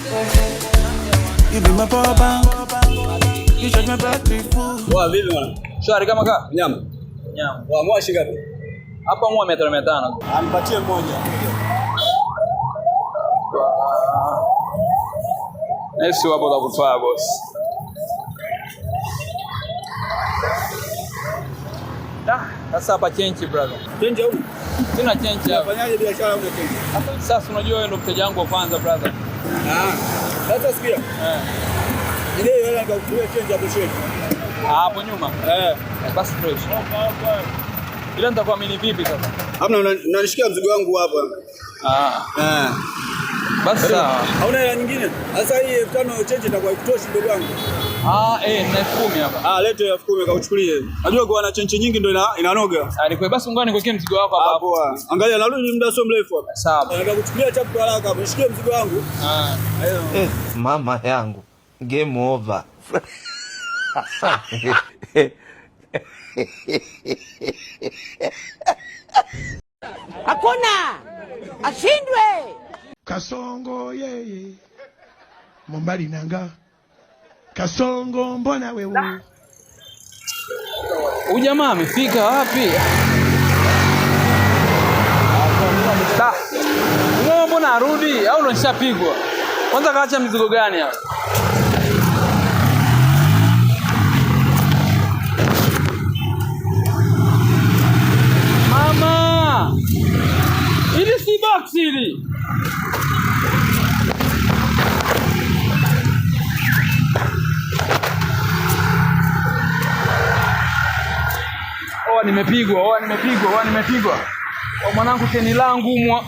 You be my power bank. You charge my battery full. Wa vipi bwana? Shwari kama ka? Nyama. Nyama. Wa mwashi ngapi? Hapa mwa 500. Ampatie mmoja. Nesi wapo za kufaa boss. Sasa hapa change brother. Change au? Sina change hapa. Unafanyaje biashara una change? Sasa unajua wewe ndo mteja wangu wa kwanza brother. Sasa sikia. Ile hela nikakutumia change hapo sheki. Hapo nyuma. Basi fresh. Ile nitakuamini vipi sasa? Hamna unanishikia mzigo wangu hapa. Basi sawa. Hauna hela nyingine? Sasa hii 5,000 change itakuwa ikutoshi ndugu wangu. Na 10,000 hapa. Lete 10,000 kauchukulie. Najua kwa na change nyingi ndio inanoga. Ni basi ngoja nikuwekee mzigo wako hapa hapo. Angalia narudi muda sio mrefu hapa. Sawa. Nataka kuchukulia chapu kwa haraka, mshikie mzigo wangu. Mama yangu. Game over. Hakuna ashindwe. Kasongo yeye Mombali nanga Kasongo mbona wewe Ujamaa amefika wapi? Wewe mbona arudi au ndo nishapigwa? Kwanza kaacha mizigo gani hapa? Mama! Ili si box ili. Nimepigwa. Mwanangu teni langu